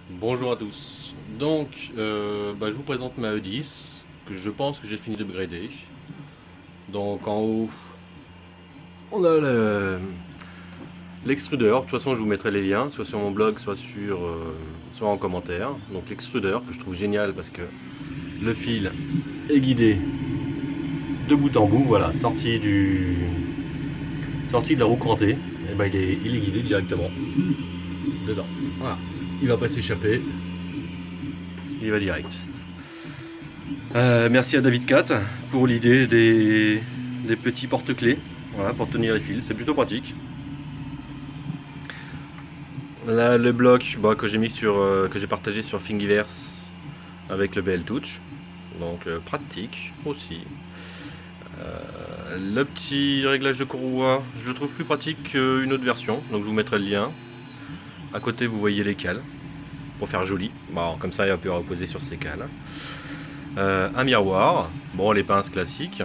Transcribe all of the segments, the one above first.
Bonjour à tous. Donc, je vous présente ma E10 que je pense que j'ai fini d'upgrader. Donc, en haut, on a l'extrudeur. De toute façon, je vous mettrai les liens, soit sur mon blog, soit en commentaire. Donc, l'extrudeur que je trouve génial parce que le fil est guidé de bout en bout. Voilà, sorti de la roue crantée. Et ben, il est guidé directement dedans. Voilà, il va pas s'échapper. Il va direct. Merci à David Cat pour l'idée des petits porte-clés, voilà, pour tenir les fils, c'est plutôt pratique. Là, le bloc que j'ai mis que j'ai partagé sur Thingiverse avec le BL Touch, donc pratique aussi. Le petit réglage de courroie, je le trouve plus pratique qu'une autre version, donc je vous mettrai le lien. À côté, vous voyez les cales pour faire joli. Bon, comme ça, il va pouvoir reposer sur ces cales. Un miroir, bon, les pinces classiques.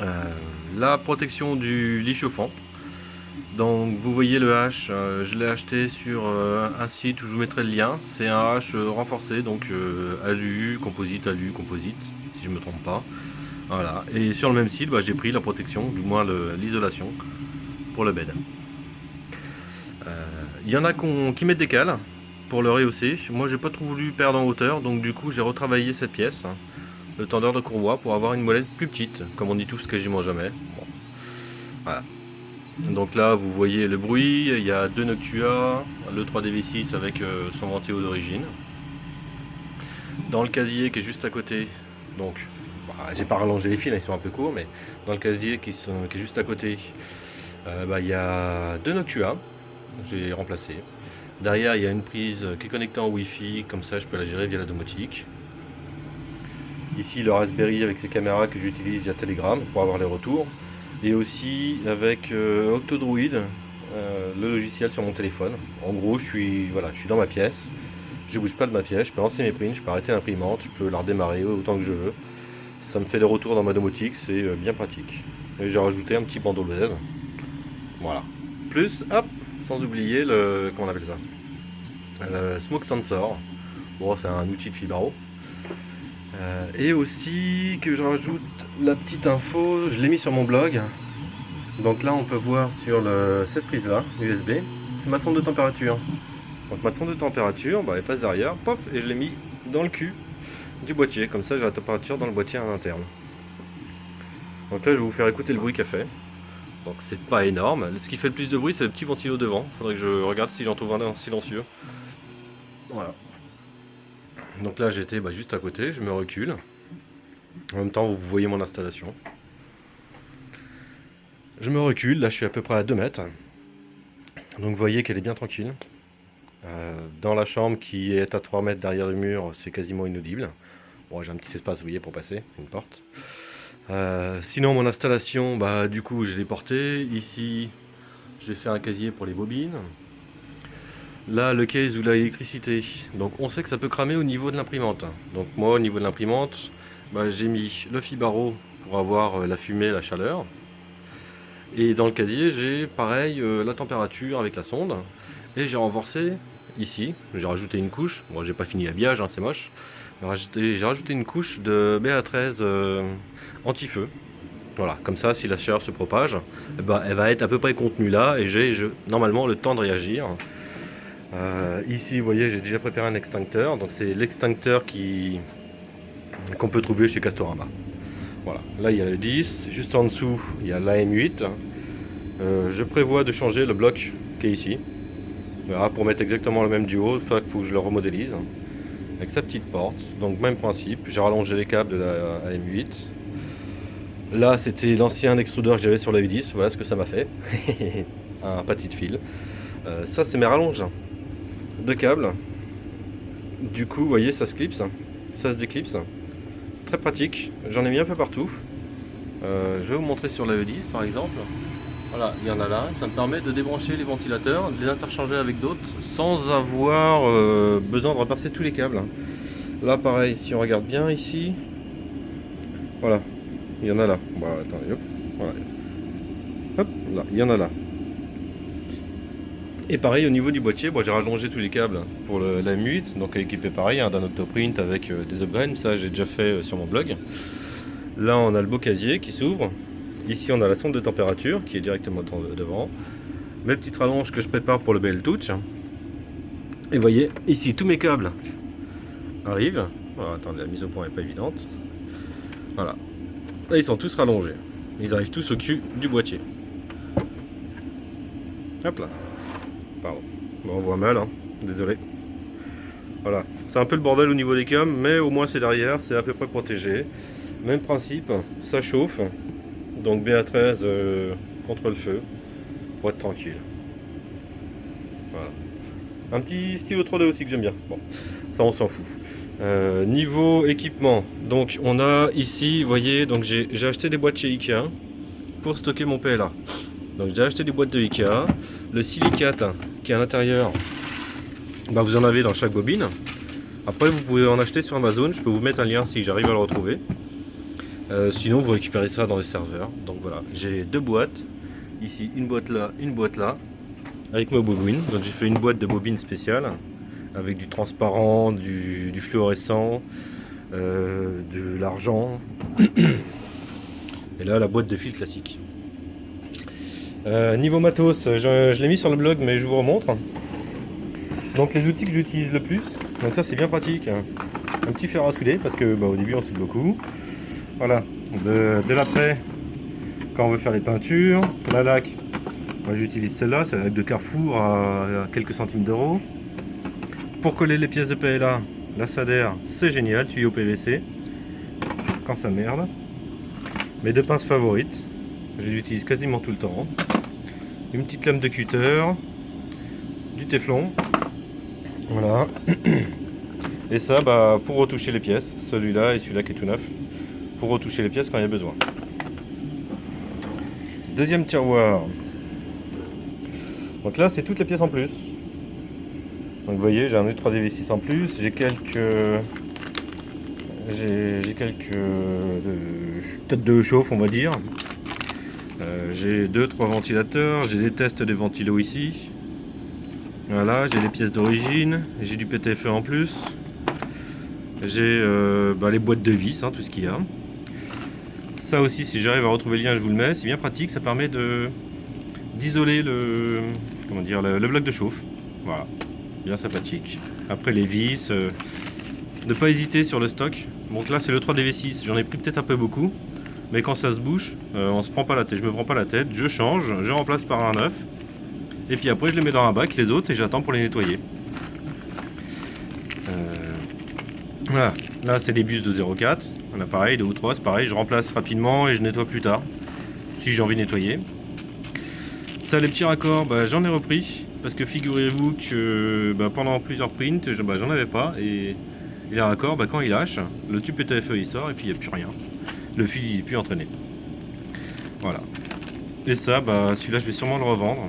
Euh, la protection du lit chauffant. Donc vous voyez le hache, je l'ai acheté sur un site où je vous mettrai le lien. C'est un hache renforcé, donc alu, composite, si je ne me trompe pas. Voilà. Et sur le même site, j'ai pris la protection, du moins l'isolation, pour le bed. Il y en a qui mettent des cales pour le rehausser. Moi j'ai pas trop voulu perdre en hauteur, donc du coup j'ai retravaillé cette pièce, le tendeur de courroie, pour avoir une molette plus petite, comme on dit tous quasiment jamais. Bon. Voilà. Donc là, vous voyez le bruit, il y a deux Noctua, le 3DV6 avec son ventilo d'origine. Dans le casier qui est juste à côté, donc j'ai pas rallongé les fils, ils sont un peu courts, mais dans le casier qui est juste à côté, il y a deux Noctua, j'ai remplacé. Derrière, il y a une prise qui est connectée en Wi-Fi, comme ça je peux la gérer via la domotique. Ici, le Raspberry avec ses caméras que j'utilise via Telegram pour avoir les retours. Et aussi avec Octodroid, le logiciel sur mon téléphone. En gros, je suis dans ma pièce, je bouge pas de ma pièce, je peux lancer mes prints, je peux arrêter l'imprimante, je peux la redémarrer autant que je veux. Ça me fait des retours dans ma domotique, c'est bien pratique. Et j'ai rajouté un petit bandeau LED. Voilà. Plus, hop, sans oublier comment on appelle ça, le Smoke Sensor. Bon, c'est un outil de Fibaro. Et aussi que je rajoute la petite info, je l'ai mis sur mon blog. Donc là on peut voir sur cette prise là, USB, c'est ma sonde de température. Donc ma sonde de température, elle passe derrière, pof, et je l'ai mis dans le cul du boîtier, comme ça j'ai la température dans le boîtier à l'interne. Donc là je vais vous faire écouter le bruit qu'elle fait. Donc c'est pas énorme, ce qui fait le plus de bruit c'est le petit ventilo devant, faudrait que je regarde si j'en trouve un silencieux. Voilà. Donc là j'étais juste à côté, je me recule. En même temps vous voyez mon installation. Je me recule, là je suis à peu près à 2 mètres. Donc vous voyez qu'elle est bien tranquille. Dans la chambre qui est à 3 mètres derrière le mur, c'est quasiment inaudible. Bon, j'ai un petit espace, vous voyez, pour passer, une porte. Sinon, mon installation, du coup, je l'ai porté. Ici, j'ai fait un casier pour les bobines. Là, le case où l'électricité. Donc, on sait que ça peut cramer au niveau de l'imprimante. Donc, moi, au niveau de l'imprimante, j'ai mis le Fibaro pour avoir la fumée, la chaleur. Et dans le casier, j'ai pareil la température avec la sonde. Et j'ai renforcé ici, j'ai rajouté une couche. Bon, j'ai pas fini l'habillage, c'est moche. J'ai rajouté une couche de BA13 anti-feu. Voilà, comme ça, si la chaleur se propage, elle va être à peu près contenue là et j'ai normalement le temps de réagir. Ici, vous voyez, j'ai déjà préparé un extincteur. Donc, c'est l'extincteur qu'on peut trouver chez Castorama. Voilà, là il y a le 10, juste en dessous il y a l'AM8. Je prévois de changer le bloc qui est ici. Voilà, pour mettre exactement le même duo, il faut que je le remodélise. Avec sa petite porte, donc même principe. J'ai rallongé les câbles de la AM8. Là c'était l'ancien extrudeur que j'avais sur la U10, voilà ce que ça m'a fait. Un petit fil. Ça c'est mes rallonges de câbles. Du coup, vous voyez, ça se clipse, ça se déclipse. Très pratique, j'en ai mis un peu partout. Je vais vous montrer sur la E10 par exemple. Voilà, il y en a là, ça me permet de débrancher les ventilateurs, de les interchanger avec d'autres sans avoir besoin de repasser tous les câbles. Là pareil, si on regarde bien ici, voilà, il y en a là. Attendez, hop, voilà. Hop, là, il y en a là. Et pareil au niveau du boîtier, bon, j'ai rallongé tous les câbles pour la MU8, donc équipé pareil hein, d'un Octoprint avec des upgrades, ça j'ai déjà fait sur mon blog. Là on a le beau casier qui s'ouvre, ici on a la sonde de température qui est directement devant, mes petites rallonges que je prépare pour le BL Touch. Et vous voyez, ici tous mes câbles arrivent, voilà, attendez la mise au point n'est pas évidente, voilà, là ils sont tous rallongés, ils arrivent tous au cul du boîtier. Hop là. Pardon. Bon, on voit mal, hein. Désolé. Voilà. C'est un peu le bordel au niveau des cams, mais au moins c'est derrière, c'est à peu près protégé. Même principe, ça chauffe. Donc BA13 contre le feu, pour être tranquille. Voilà. Un petit stylo 3D aussi que j'aime bien. Bon, ça on s'en fout. Niveau équipement, donc on a ici, vous voyez, donc j'ai acheté des boîtes chez Ikea pour stocker mon PLA. Donc j'ai acheté des boîtes de Ikea, le silicate qui est à l'intérieur, bah, vous en avez dans chaque bobine. Après vous pouvez en acheter sur Amazon, je peux vous mettre un lien si j'arrive à le retrouver. Sinon vous récupérez ça dans les serveurs. Donc voilà, j'ai deux boîtes, ici une boîte là, avec ma bobine. Donc j'ai fait une boîte de bobines spéciale, avec du transparent, du fluorescent, de l'argent, et là la boîte de fil classique. Niveau matos, je l'ai mis sur le blog mais je vous remontre. Donc les outils que j'utilise le plus, donc ça c'est bien pratique, un petit fer à souder parce que bah, au début on soude beaucoup. Voilà, de l'après quand on veut faire les peintures, la laque, moi j'utilise celle-là, c'est la laque de Carrefour à quelques centimes d'euros. Pour coller les pièces de PLA, la Sader c'est génial, tuyau PVC, quand ça merde. Mes deux pinces favorites, je les utilise quasiment tout le temps. Une petite lame de cutter, du téflon, voilà. Et ça bah, pour retoucher les pièces, celui-là et celui-là qui est tout neuf, pour retoucher les pièces quand il y a besoin. Deuxième tiroir, donc là c'est toutes les pièces en plus. Donc vous voyez j'ai un U3DV6 en plus, j'ai quelques têtes de chauffe on va dire. J'ai 2-3 ventilateurs, j'ai des tests de ventilo ici. Voilà, j'ai les pièces d'origine, j'ai du PTFE en plus. J'ai les boîtes de vis, hein, tout ce qu'il y a. Ça aussi, si j'arrive à retrouver le lien, je vous le mets. C'est bien pratique, ça permet d'isoler le bloc de chauffe. Voilà, bien sympathique. Après les vis, ne pas hésiter sur le stock. Donc là, c'est le 3DV6. J'en ai pris peut-être un peu beaucoup. Mais quand ça se bouche, on se prend pas la tête, je me prends pas la tête, je change, je remplace par un neuf. Et puis après je les mets dans un bac, les autres, et j'attends pour les nettoyer. Voilà, là c'est des bus de 0,4, on a pareil, 2 ou 3, c'est pareil, je remplace rapidement et je nettoie plus tard, si j'ai envie de nettoyer. Ça les petits raccords, bah, j'en ai repris, parce que figurez-vous que pendant plusieurs prints, j'en avais pas, et les raccords, quand ils lâchent, le tube PTFE il sort et puis il n'y a plus rien. Le fil il est plus entraîné. Voilà. Et ça, celui-là je vais sûrement le revendre.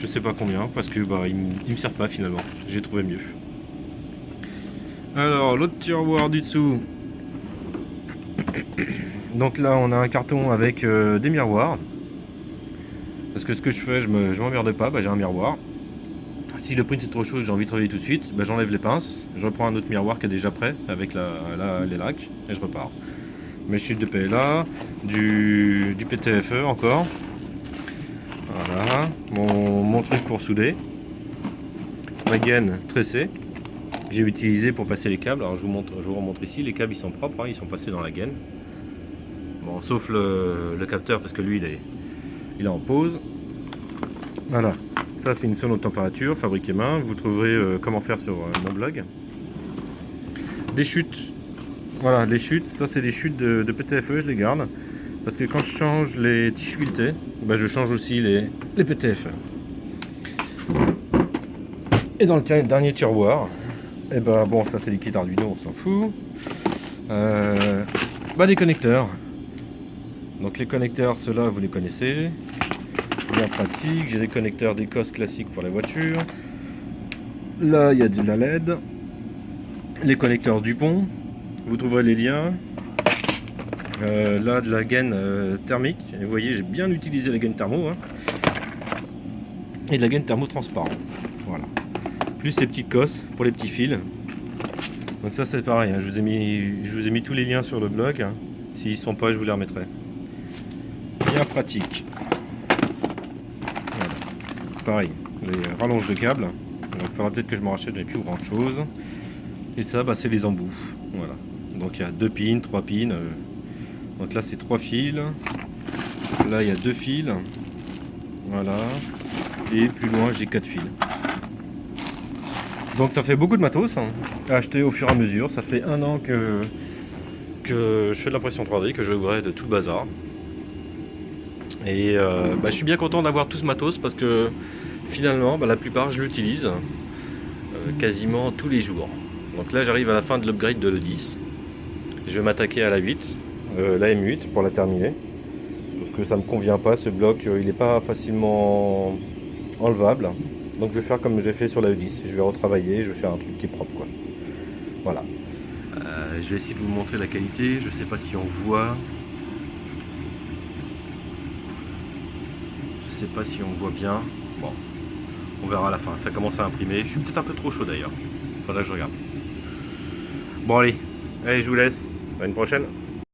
Je sais pas combien, parce que il me sert pas finalement. J'ai trouvé mieux. Alors l'autre tiroir du dessous. Donc là on a un carton avec des miroirs. Parce que ce que je fais, je m'emmerde pas, j'ai un miroir. Si le print est trop chaud et que j'ai envie de travailler tout de suite, j'enlève les pinces, je reprends un autre miroir qui est déjà prêt avec les lacs et je repars. Mes chutes de PLA, du PTFE encore. Voilà, mon truc pour souder. Ma gaine tressée. J'ai utilisé pour passer les câbles. Alors je vous remontre ici, les câbles ils sont propres, hein, ils sont passés dans la gaine. Bon, sauf le capteur parce que lui il est en pause. Voilà, ça c'est une sonde de température fabriquée main. Vous trouverez comment faire sur mon blog. Des chutes. Voilà, les chutes, ça c'est des chutes de PTFE, je les garde. Parce que quand je change les tiges filetées, je change aussi les PTFE. Et dans le dernier tiroir, ça c'est liquide Arduino, on s'en fout. Des connecteurs. Donc les connecteurs, ceux-là vous les connaissez. Bien pratique, j'ai des connecteurs d'Écosse classiques pour la voiture. Là il y a de la LED. Les connecteurs Dupont. Vous trouverez les liens. Là de la gaine thermique. Et vous voyez, j'ai bien utilisé la gaine thermo. Hein. et de la gaine thermotransparent. Voilà. Plus les petites cosses pour les petits fils. Donc ça c'est pareil, hein. Je vous ai mis tous les liens sur le blog. S'ils ne sont pas, je vous les remettrai. Bien pratique. Voilà. Pareil, les rallonges de câbles. Donc il faudra peut-être que je me rachète, j'ai plus grand chose. Et ça, bah, c'est les embouts. Voilà. Donc il y a 2 pins, 3 pins. Donc là c'est 3 fils. Là il y a 2 fils. Voilà. Et plus loin j'ai 4 fils. Donc ça fait beaucoup de matos hein, à acheter au fur et à mesure. Ça fait 1 an que je fais de l'impression 3D, que je upgrade tout le bazar. Et bah, je suis bien content d'avoir tout ce matos parce que finalement bah, la plupart je l'utilise quasiment tous les jours. Donc là j'arrive à la fin de l'upgrade de l'E10. Je vais m'attaquer à la 8, la M8 pour la terminer. Parce que ça me convient pas, ce bloc il n'est pas facilement enlevable. Donc je vais faire comme j'ai fait sur la E10, je vais retravailler, je vais faire un truc qui est propre quoi. Voilà. Je vais essayer de vous montrer la qualité, je sais pas si on voit. Je sais pas si on voit bien. Bon, on verra à la fin, ça commence à imprimer. Je suis peut-être un peu trop chaud d'ailleurs. Faudra que je regarde. Bon allez, je vous laisse. À une prochaine.